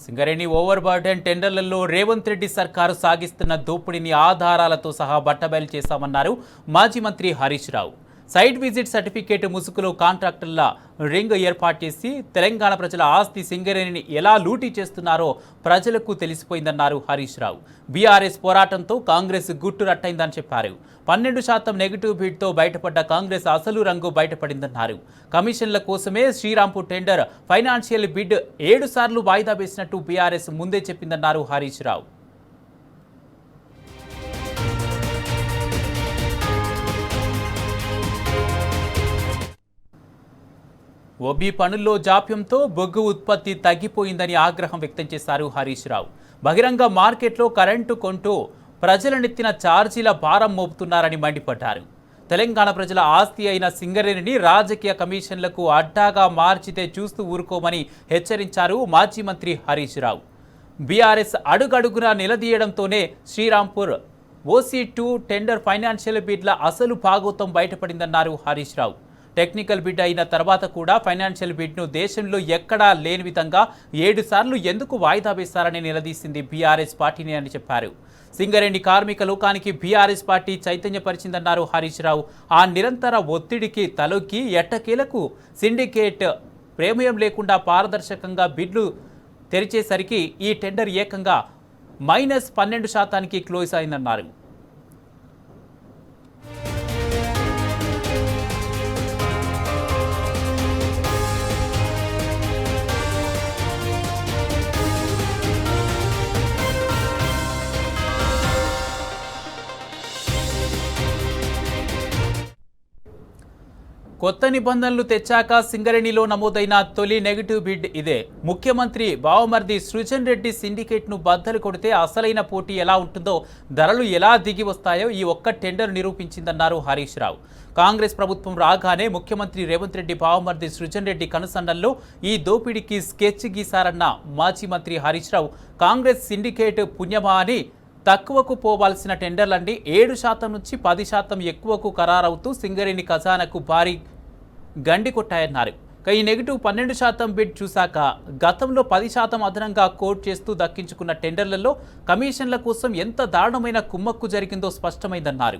Singareni over burden టెండర్లలో Revanth Reddy సర్కారు సాగిస్తున్న దోపిడీని ఆధారాలతో సహా బట్టబయలు చేశామన్నారు మాజీ మంత్రి Harish Rao. Site visit certificate ముసుగులో కాంట్రాక్టర్ల రింగ్ ఏర్పాటు చేసి తెలంగాణ ప్రజల ఆస్తి సింగరేణిని ఎలా లూటీ చేస్తున్నారో ప్రజలకు తెలిసిపోయిందన్నారు హరీష్ రావు. బీఆర్ఎస్ పోరాటంతో కాంగ్రెస్ గుట్టు రట్టయిందని చెప్పారు. 12% నెగిటివ్ బిడ్తో బయటపడ్డ కాంగ్రెస్ అసలు రంగు బయటపడిందన్నారు. కమిషన్ల కోసమే శ్రీరాంపూర్ టెండర్ ఫైనాన్షియల్ బిడ్ 7 సార్లు వాయిదా వేసినట్టు బీఆర్ఎస్ ముందే చెప్పిందన్నారు హరీష్ రావు. ఓబీ పనుల్లో జాప్యంతో బొగ్గు ఉత్పత్తి తగ్గిపోయిందని ఆగ్రహం వ్యక్తం చేశారు హరీష్ రావు. బహిరంగ మార్కెట్లో కరెంటు కొంటూ ప్రజలనెత్తిన ఛార్జీల భారం మోపుతున్నారని మండిపడ్డారు. తెలంగాణ ప్రజల ఆస్తి అయిన సింగరేణిని రాజకీయ కమిషన్లకు అడ్డాగా మార్చితే చూస్తూ ఊరుకోమని హెచ్చరించారు మాజీ మంత్రి హరీష్ రావు. బీఆర్ఎస్ అడుగడుగునా నిలదీయడంతోనే శ్రీరాంపూర్ OC2 టెండర్ ఫైనాన్షియల్ బిడ్ల అసలు భాగోతం బయటపడిందన్నారు హరీష్ రావు. టెక్నికల్ బిడ్ అయిన తర్వాత కూడా ఫైనాన్షియల్ బిడ్ను దేశంలో ఎక్కడా లేని విధంగా 7 సార్లు ఎందుకు వాయిదా వేశారని నిలదీసింది బీఆర్ఎస్ పార్టీని అని చెప్పారు. సింగరేణి కార్మిక లోకానికి బీఆర్ఎస్ పార్టీ చైతన్యపరిచిందన్నారు హరీష్ రావు. ఆ నిరంతర ఒత్తిడికి తలొక్కి ఎట్టకేలకు సిండికేట్ ప్రేమయం లేకుండా పారదర్శకంగా బిడ్లు తెరిచేసరికి ఈ టెండర్ ఏకంగా -12% క్లోజ్ అయిందన్నారు. కొత్త నిబంధనలు తెచ్చాక సింగరేణిలో నమోదైన తొలి నెగిటివ్ బిడ్ ఇదే. ముఖ్యమంత్రి బావమర్ది సృజన్ రెడ్డి సిండికేట్ను బద్దలు కొడితే అసలైన పోటీ ఎలా ఉంటుందో, ధరలు ఎలా దిగి వస్తాయో ఈ ఒక్క టెండర్ నిరూపించిందన్నారు హరీష్ రావు. కాంగ్రెస్ ప్రభుత్వం రాగానే ముఖ్యమంత్రి రేవంత్ రెడ్డి బావమర్ది సృజన్ రెడ్డి కనుసన్నల్లో ఈ దోపిడీకి స్కెచ్ గీశారన్న మాజీ మంత్రి హరీష్ రావు, కాంగ్రెస్ సిండికేట్ పుణ్యమా అని తక్కువకు పోవాల్సిన టెండర్లన్నీ 7% నుంచి 10% ఎక్కువకు ఖరారవుతూ సింగరేణి ఖజానాకు భారీ గండి కొట్టాయన్నారు. ఈ నెగిటివ్ 12% బిడ్ చూశాక గతంలో 10% అదనంగా కోట్ చేస్తూ దక్కించుకున్న టెండర్లలో కమిషన్ల కోసం ఎంత దారుణమైన కుమ్మక్కు జరిగిందో స్పష్టమైందన్నారు.